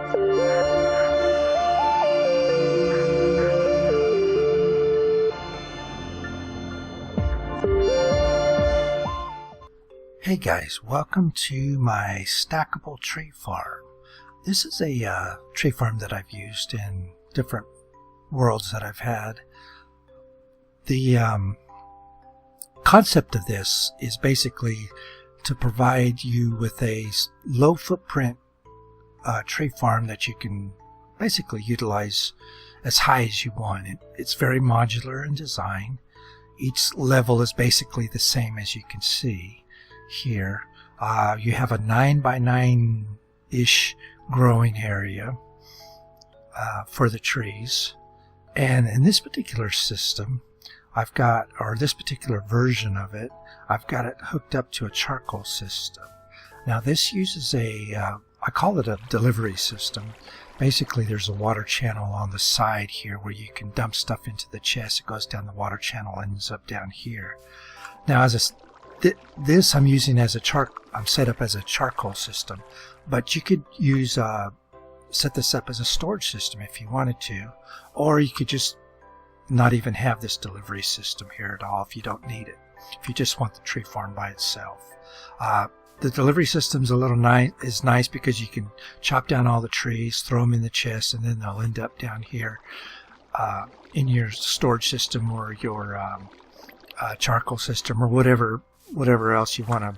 Hey guys, welcome to my Stackable tree farm. This is a tree farm that I've used in different worlds that I've had. The concept of this is basically to provide you with a low footprint tree farm that you can basically utilize as high as you want. It's very modular in design. Each level is basically the same, as you can see here. You have a 9 by 9-ish growing area for the trees, and in this particular system I've got, or this particular version of it, I've got it hooked up to a charcoal system. Now this uses I call it a delivery system. Basically there's a water channel on the side here where you can dump stuff into the chest. It goes down the water channel and ends up down here. Now this I'm using as I'm set up as a charcoal system, but you could use set this up as a storage system if you wanted to, or you could just not even have this delivery system here at all if you don't need it, if you just want the tree farm by itself. The delivery system's is nice because you can chop down all the trees, throw them in the chest, and then they'll end up down here in your storage system or your charcoal system or whatever else you want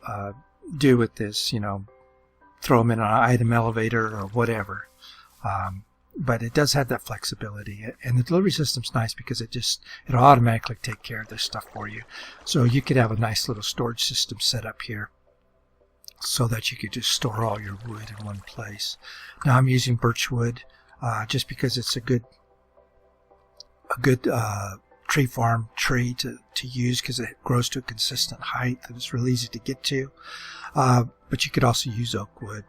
to do with this, throw them in an item elevator or whatever. But it does have that flexibility, and the delivery system's nice because it'll automatically take care of this stuff for you. So you could have a nice little storage system set up here so that you could just store all your wood in one place. Now I'm using birch wood just because it's a good tree farm tree to use, because it grows to a consistent height that it's really easy to get to. But you could also use oak wood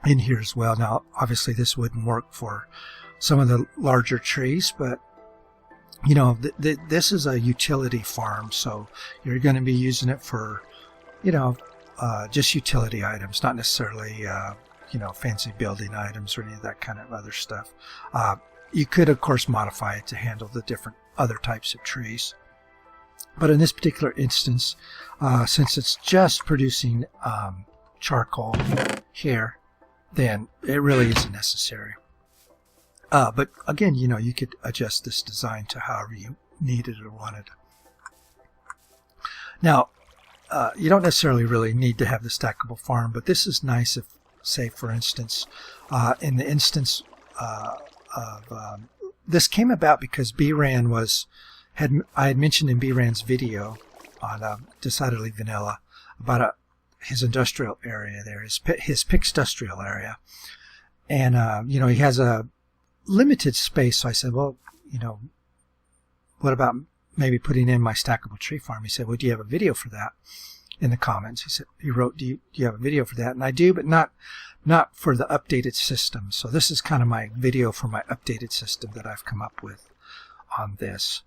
in here as well. Now obviously this wouldn't work for some of the larger trees, but this is a utility farm, so you're going to be using it for just utility items, not necessarily fancy building items or any of that kind of other stuff. You could of course modify it to handle the different other types of trees, but in this particular instance, since it's just producing charcoal here, then it really isn't necessary. But again, you could adjust this design to however you need it or want it. Now, you don't necessarily really need to have the stackable farm, but this is nice if, say for instance, in the instance of this came about because B-Ran I had mentioned in B-Ran's video on Decidedly Vanilla about his industrial area there, his Pixdustrial area, and he has a limited space. So I said, well, what about maybe putting in my stackable tree farm? He said, well, do you have a video for that? In the comments, he wrote, do you have a video for that? And I do, but not for the updated system. So this is kind of my video for my updated system that I've come up with on this.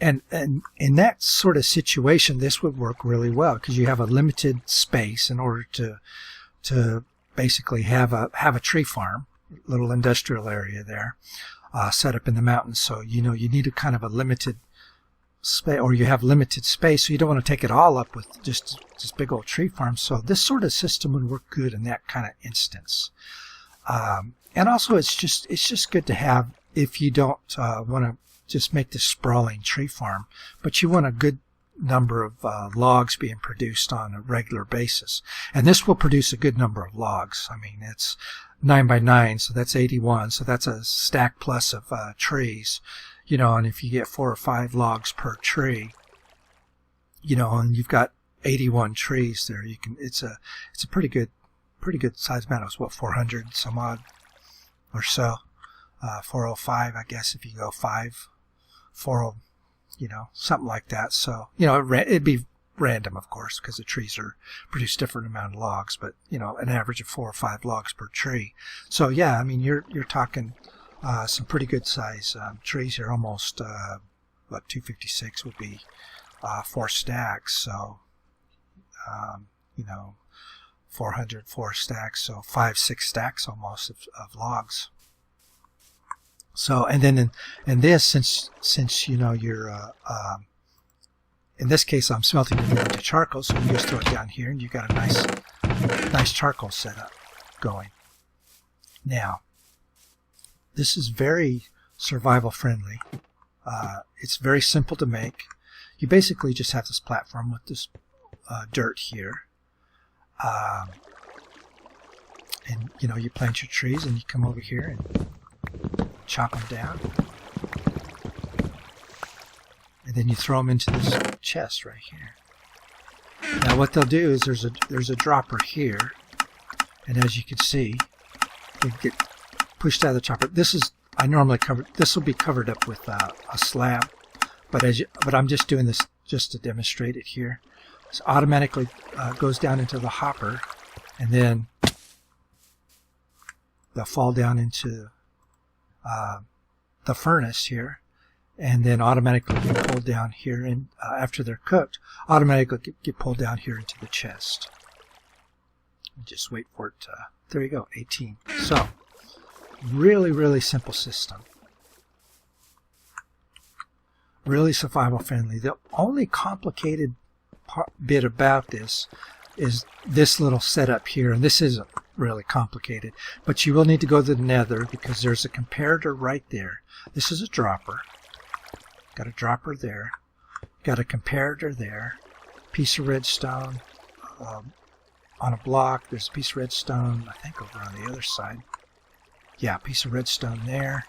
And in that sort of situation, this would work really well because you have a limited space in order to basically have a tree farm, little industrial area there, set up in the mountains. So you need a kind of a limited space, or you have limited space, so you don't want to take it all up with just this big old tree farm. So this sort of system would work good in that kind of instance. And also, it's just good to have if you don't want to just make this sprawling tree farm, but you want a good number of logs being produced on a regular basis. And this will produce a good number of logs. I mean, it's 9 by 9, so that's 81. So that's a stack plus of trees, and if you get 4 or 5 logs per tree, and you've got 81 trees there, it's a pretty good size amount. It's what, 400 some odd or so, 405, I guess, if you go 40, something like that. So, it'd be random, of course, because the trees produce different amount of logs, but, an average of 4 or 5 logs per tree. So, yeah, I mean, you're talking some pretty good size trees here, almost, 256 would be 4 stacks. So, 404 stacks, so 5-6 stacks almost of logs. So, and then in this, since you know you're in this case I'm smelting it into charcoal, so you just throw it down here and you got a nice charcoal setup going. Now, this is very survival friendly. It's very simple to make. You basically just have this platform with this dirt here. And you know, you plant your trees and you come over here and chop them down. And then you throw them into this chest right here. Now what they'll do is there's a dropper here. And as you can see, they get pushed out of the chopper. This is, I normally cover, this will be covered up with a slab. But I'm just doing this just to demonstrate it here. So automatically goes down into the hopper, and then they'll fall down into the furnace here, and then automatically get pulled down here, and after they're cooked, automatically get pulled down here into the chest. Just wait for it to, there you go, 18. So, really simple system. Really survival friendly. The only complicated bit about this is this little setup here, and this isn't really complicated, but you will need to go to the nether because there's a comparator right there. This is a dropper. Got a dropper there. Got a comparator there. Piece of redstone on a block. There's a piece of redstone, I think, over on the other side. Yeah, piece of redstone there.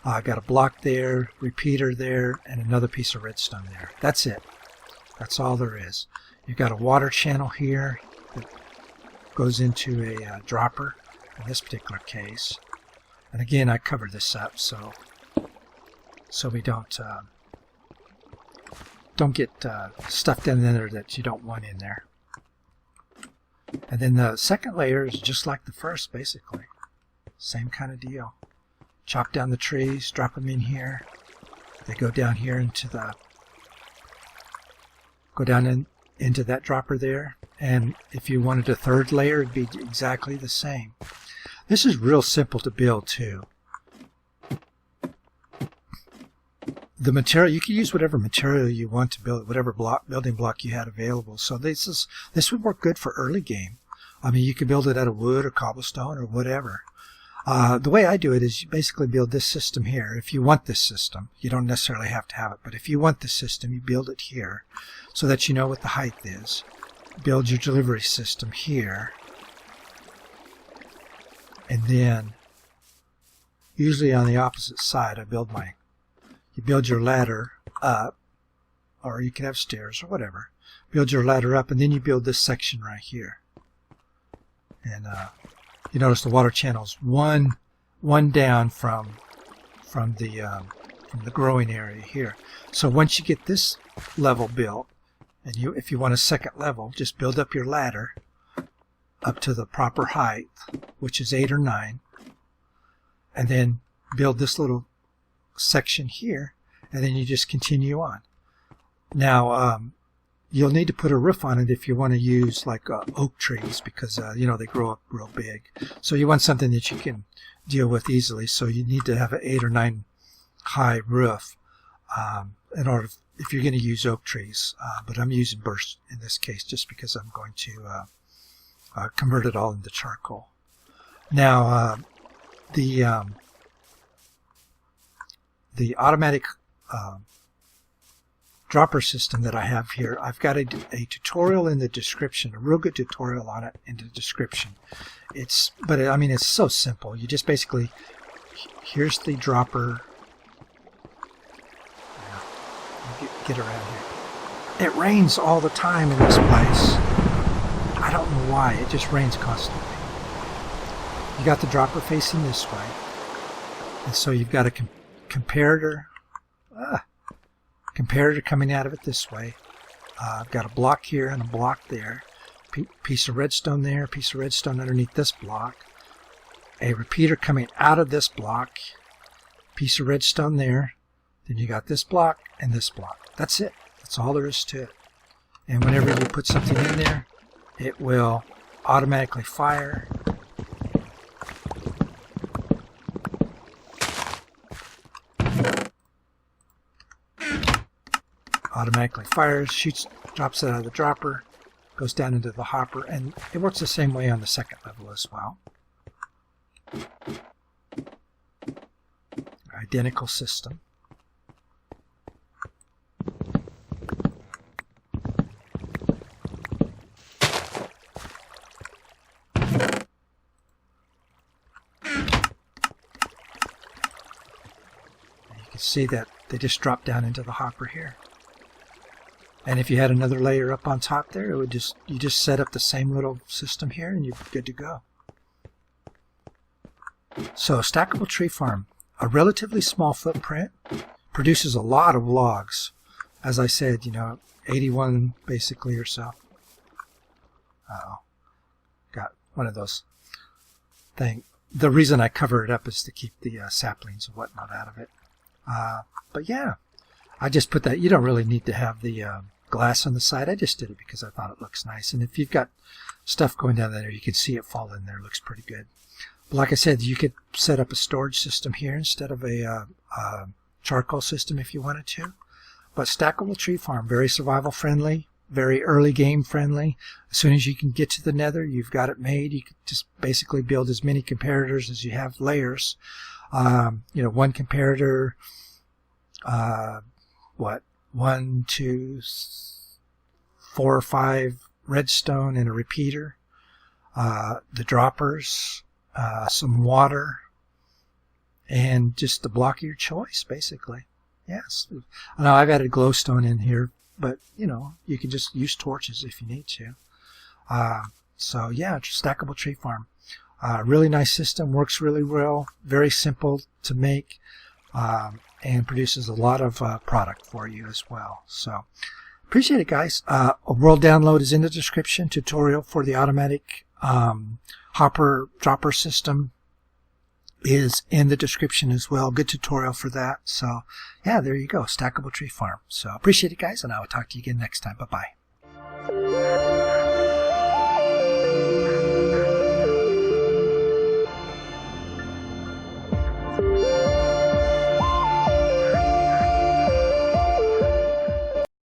Got a block there, repeater there, and another piece of redstone there. That's it. That's all there is. You've got a water channel here that goes into a dropper in this particular case. And again, I covered this up so we don't get stuff in there that you don't want in there. And then the second layer is just like the first, basically. Same kind of deal. Chop down the trees, drop them in here. They go down here into the into that dropper there. And if you wanted a third layer, it'd be exactly the same. This is real simple to build too. The material, you can use whatever material you want to build, whatever building block you had available. So this would work good for early game. I mean, you could build it out of wood or cobblestone or whatever. The way I do it is you basically build this system here. If you want this system, you don't necessarily have to have it, but if you want this system, you build it here so that you know what the height is. Build your delivery system here. And then, usually on the opposite side, you build your ladder up, or you can have stairs or whatever. Build your ladder up, and then you build this section right here. And you notice the water channel's one down from the growing area here. So once you get this level built, and if you want a second level, just build up your ladder up to the proper height, which is 8 or 9, and then build this little section here, and then you just continue on. Now, you'll need to put a roof on it if you want to use like oak trees, because you know, they grow up real big. So you want something that you can deal with easily. So you need to have an 8 or 9 high roof in order, if you're going to use oak trees. But I'm using birch in this case just because I'm going to convert it all into charcoal. Now, the automatic dropper system that I have here, I've got a tutorial in the description, a real good tutorial on it in the description. But I mean, it's so simple. You just basically, here's the dropper. Get around here. It rains all the time in this place. I don't know why. It just rains constantly. You got the dropper facing this way, and so you've got a comparator. Comparator coming out of it this way. I've got a block here and a block there. Piece of redstone there, piece of redstone underneath this block. A repeater coming out of this block. Piece of redstone there. Then you got this block and this block. That's it. That's all there is to it. And whenever you put something in there, it will automatically fire. Automatically fires, shoots, drops it out of the dropper, goes down into the hopper, and it works the same way on the second level as well. Identical system. You can see that they just drop down into the hopper here. And if you had another layer up on top there, it would you just set up the same little system here and you're good to go. So Stackable Tree Farm, a relatively small footprint, produces a lot of logs. As I said, 81 basically or so. Uh-oh. Got one of those things. The reason I cover it up is to keep the saplings and whatnot out of it. But yeah, I just put that. You don't really need to have the glass on the side. I just did it because I thought it looks nice. And if you've got stuff going down there, you can see it fall in there. It looks pretty good. But like I said, you could set up a storage system here instead of a charcoal system if you wanted to. But Stackable Tree Farm, very survival friendly, very early game friendly. As soon as you can get to the nether, you've got it made. You can just basically build as many comparators as you have layers. One comparator, 1, 2, 4 or 5 redstone and a repeater, the droppers, some water, and just a block of your choice, basically. Yes. Now I've added glowstone in here, but you can just use torches if you need to. So yeah, Stackable Tree Farm. Really nice system, works really well, very simple to make, and produces a lot of product for you as well. So appreciate it, guys. A world download is in the description. Tutorial for the automatic hopper dropper system is in the description as well. Good tutorial for that. So yeah, there you go, Stackable Tree Farm. So appreciate it, guys, and I will talk to you again next time. Bye-bye.